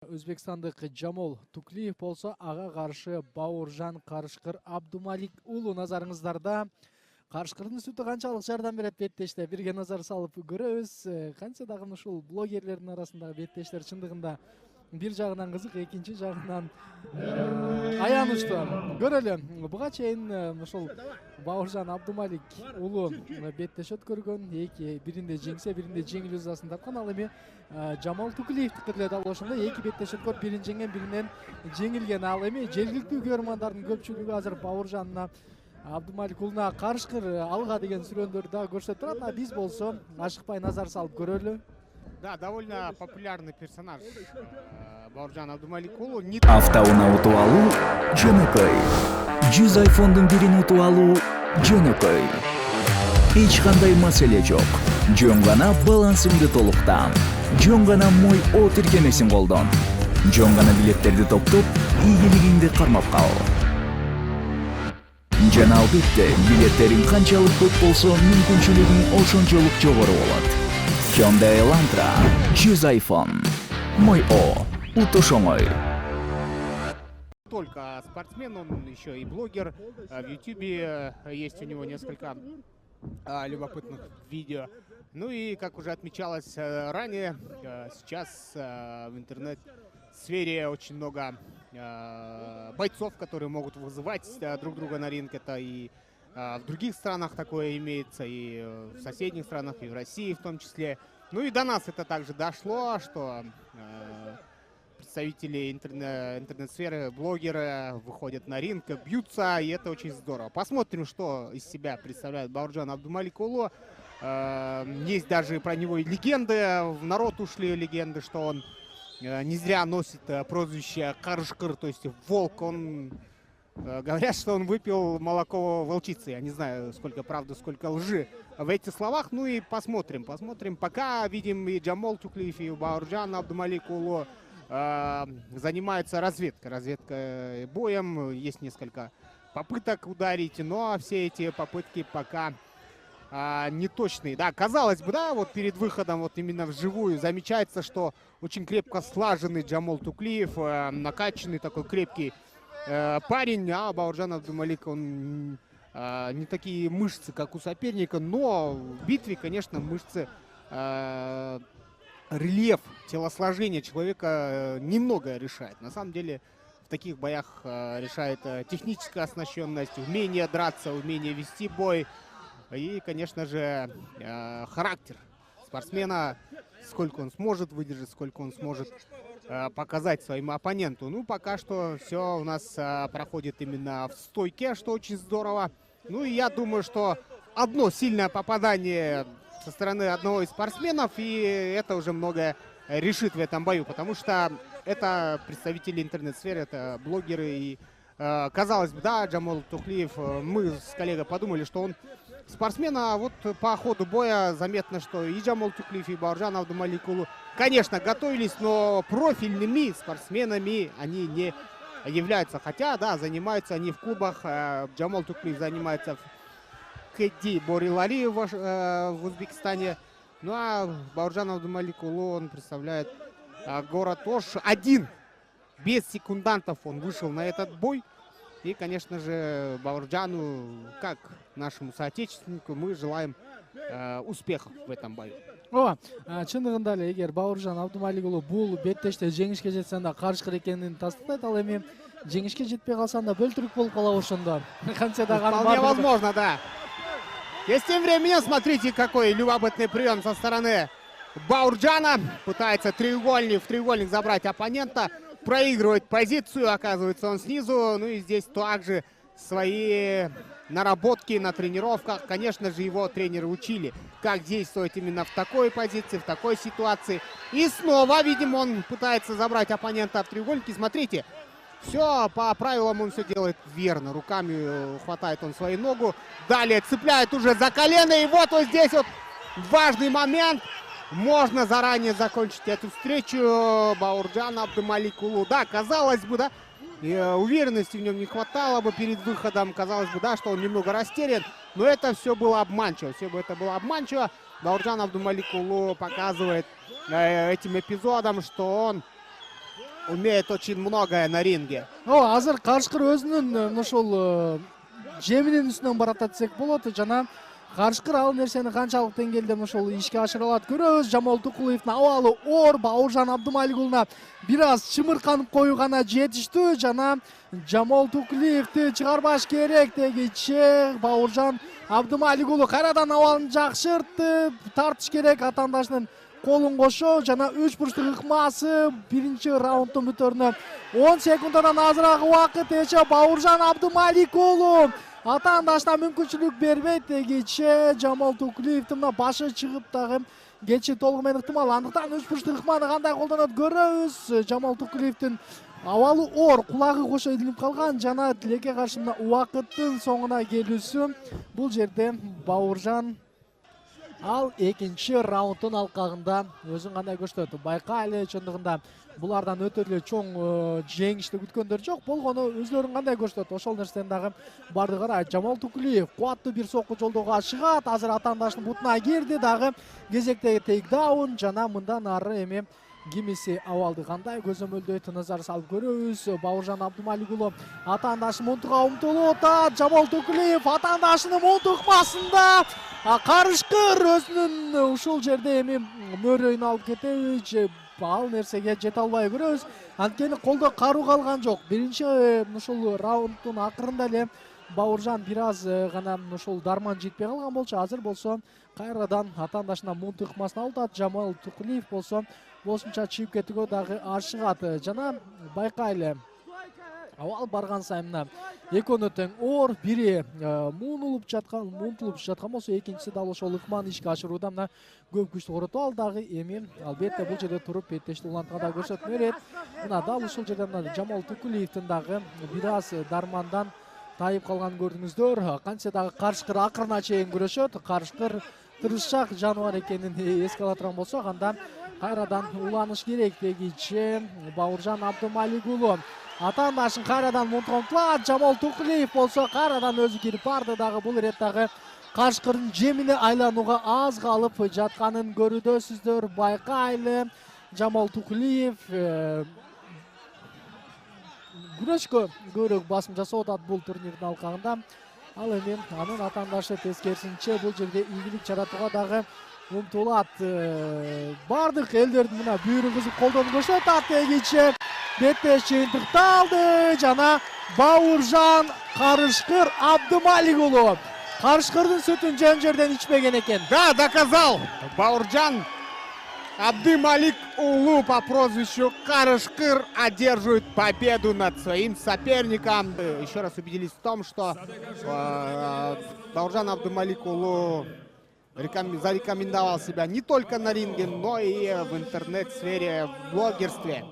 Өзбекстандык Жамол Туклиев болсо ага каршы Бауыржан Карышкыр Абдумалик уулу назарыңыздарда. Карышкырдын сүтү канчалык жардам берет беттеште бирге назар салып көрөбүз. Канча дагы ушул блогерлердин арасындагы беттештер чындыгында бир жагынан кызык, экинчи жагынан аянычтуу. Көрөлү. Буга чейин ушул Бауыржан Абдумалик уулу беттеш өткөргөн, биринде жеңсе, биринде жеңил жазасын тапкан. Ал эми Жамол Туклиевдики деле дал ошондой эки беттеш өткөрүп, бирин жеңген, биринен жеңилген. Ал эми жергиликтүү көрөрмандардын көпчүлүгү азыр Бауыржанна Абдумалик уулуна Карышкыр алга деген сүрөндөрдү дагы көрсөтүп турат. А биз болсо ашыкпай назар салып көрөлү. Да, довольно популярный персонаж Бауыржан Абдумалик уулу. Автоунаа утуп алуу жөнөкөй. 100 айфондун бирин утуп алуу жөнөкөй. Эч кандай маселе жок. Жөн гана балансыңды толуктан. Жөн гана Мой О тиркемесин колдон. Жөн гана билеттерди топтоп, ийгилигиңди кармап кал. Жана албетте, билеттериң канчалык көп болсо, мүмкүнчүлүгүң ошончолук жогору болот. Hyundai Elantra 100 iPhone. Мой О. Утуш оңой. Только спортсмен, он еще и блогер. В Ютубе есть у него несколько любопытных видео. Ну и, как уже отмечалось ранее, сейчас в интернет-сфере очень много бойцов, которые могут вызывать друг друга на ринг. Это и в других странах такое имеется, и в соседних странах, и в России в том числе. Ну и до нас это также дошло, что представители интернет-сферы, блогеры выходят на ринг, бьются, и это очень здорово. Посмотрим, что из себя представляет Бауыржан Абдумалик уулу. Есть даже про него и легенды, в народ ушли легенды, что он не зря носит прозвище Карышкыр, то есть волк. Он говорят, что он выпил молоко волчицы. Я не знаю, сколько правды, сколько лжи в этих словах. Ну и посмотрим. Пока видим и Жамол Туклиев, и Бауыржан Абдумалик уулу занимается разведкой боем. Есть несколько попыток ударить, но все эти попытки пока неточные. Да, казалось бы, да, вот перед выходом вот именно вживую замечается, что очень крепко слаженный Жамол Туклиев, накачанный такой крепкий парень, а Бауыржан Абдумалик, он не такие мышцы, как у соперника, но в битве, конечно, мышцы, рельеф, телосложение человека немного решает. На самом деле в таких боях решает техническая оснащенность, умение драться, умение вести бой и, конечно же, характер спортсмена, сколько он сможет выдержать, сколько он сможет показать своему оппоненту. Ну, пока что все у нас проходит именно в стойке, что очень здорово. Ну, и я думаю, что одно сильное попадание со стороны одного из спортсменов, и это уже многое решит в этом бою, потому что это представители интернет-сферы, это блогеры, и казалось бы, да, Жамол Туклиев, мы с коллегой подумали, что он спортсмен, а вот по ходу боя заметно, что и Жамол Туклиев, и Бауыржан Абдумалик уулу, конечно, готовились, но профильными спортсменами они не являются. Хотя, да, занимаются они в клубах. Жамол Туклиев занимается в Кэдди Борилари в Узбекистане. Ну а Бауыржан Абдумалик уулу, он представляет город Ош. Один, без секундантов, он вышел на этот бой. И, конечно же, Бауыржану, как нашему соотечественнику, мы желаем успехов в этом бою. Чындыгында эле эгер Бауыржан Абдумалик уулу бул беттеште жеңишке жетсе анда Карышкыр экенин тастыктайт. Ал эми жеңишке жетпей калса анда бөлтүрүк болуп калабы ошондо. Канча дагы вполне возможно, да. И тем временем, смотрите, какой любопытный прием со стороны Бауыржана. Пытается в треугольник забрать оппонента. Проигрывает позицию, оказывается он снизу. Ну и здесь также свои наработки на тренировках. Конечно же, его тренеры учили, как действовать именно в такой позиции, в такой ситуации. И снова, видимо, он пытается забрать оппонента в треугольнике. Смотрите, все по правилам он все делает верно. Руками хватает он свою ногу. Далее цепляет уже за колено. И вот здесь вот важный момент. Можно заранее закончить эту встречу. Бауыржан Абдумалик уулу. Да, казалось бы, да, и уверенности в нем не хватало бы перед выходом. Казалось бы, да, что он немного растерян. Но это все было обманчиво. Бауыржан Абдумалик уулу показывает этим эпизодом, что он умеет очень многое на ринге. Азыр Карышкыр өзүнүн ошол жеминин үстүнөн баратат десек болот. Жана Карышкыр ал нерсени канчалык деңгээлде ошол ишке ашыра алат көрөбүз. Жамал Тукулиевдин абалы оор Бауыржан Абдымалик уулуна бир аз чымырканып коюу гана жетиштүү. Жана Жамал Тукулиевди чыгарбаш керек дегиче Бауыржан Абдымалик уулу кайрадан абалын жакшыртып тартыш керек. Атаандашынын колун кошо жана 3 бурчтук ыкмасы биринчи раунддун бүтөрүнө 10 секунддан азыраак убакыт эче Бауыржан Абдымалик уулу атаандашына мүмкүнчүлүк бербейт дегиче Жамал Тукулиевдин мына башы чыгып дагы кетиши толугу менен ыктымал. Андыктан 3 бурчтук ыкманы кандай колдонот көрөбүз. Жамал Тукулиевдин абалы оор, кулагы кошо илинип калган жана тилекке каршы мына убакыттын соңуна келүүсү. Бул жерде Бауыржан ал экинчи раунддун алкагында өзүн кандай көрсөтөт. Байкайлы чындыгында булардан өтө эле чоң жеңишти күткөндөр жок. Болгону өзлөрүн кандай көрсөтөт. Ошол нерсени дагы барды карайт. Жамал Тукулиев кубаттуу бир сокку жолдоого чыгат. Азыр атаандашынын бутуна кирди дагы кезектеги тейкдаун жана мындан ары эми кимиси абалды кандай көзөмөлдөйт назар салып көрөбүз. Бауыржан Абдымалик уулу атаандашын мунтуга умтулуп атат. Жамал Тукулиев атаандашынын мунтук ыкмасында Карышкыр өзүнүн ушул жерде эми мөрөйүн алып кетеби же ал нерсеге жете албай көрөбүз. Анткени колдо каруу калган жок. Биринчи ушул раунддун акырында эле Бауыржан бир аз гана ушул дарман жетпей калган болчу. Азыр болсо кайрадан атаандашына мунтук ыкмасын алып атат. Жамал Тукулиев болсо кошумча чыгып кетүүгө дагы ашыгат. Жана байкайлы абал барган сайын мына экөөнө тең оор, бири муунтулуп жаткан болсо экинчиси дал ошол ыкманы ишке ашырууда мына көп күчтү коротуп ал дагы эми албетте бул жерде туруп беттешти улантканда көрсөтмө берет. Мына дал ушул жерде мына Жамал Тукулиевдин дагы бир аз дармандан тайып калганын көрдүңүздөр. Кантсе дагы Карышкыр акырына чейин күрөшөт. Карышкыр тырышчак жаныбар экенин эске ала турган болсок анда кайрадан уланыш керек дегиче Бауыржан Абдымалик уулу атаандашын кайрадан мунтуга умтулат. Жамал Тукулиев болсо кайрадан өзү кирип барды дагы бул ирет дагы Карышкырдын жемине айланууга аз калып жатканын көрүүдөсүздөр. Байкайлы Жамал Тукулиев күрөшкө көбүрөөк басым жасап атат бул турнирдин алкагында. Ал эми анын атаандашы тескерисинче бул жерде ийгилик жаратууга дагы умтулат. Бардык элдердин мына бүйүрүн кызып колдонуп көрсөтөт дегиче беттеш жыйынтыкталды жана Бауыржан Карышкыр Абдымалик уулу Карышкырдын сүтүн жөн жерден ичпеген экен. Да, доказал! Бауыржан Абдымалик уулу по прозвищу Карышкыр одерживает победу над своим соперником. Еще раз убедились в том, что Бауыржан Абдымалик уулу зарекомендовал себя не только на ринге, но и в интернет-сфере, в блогерстве.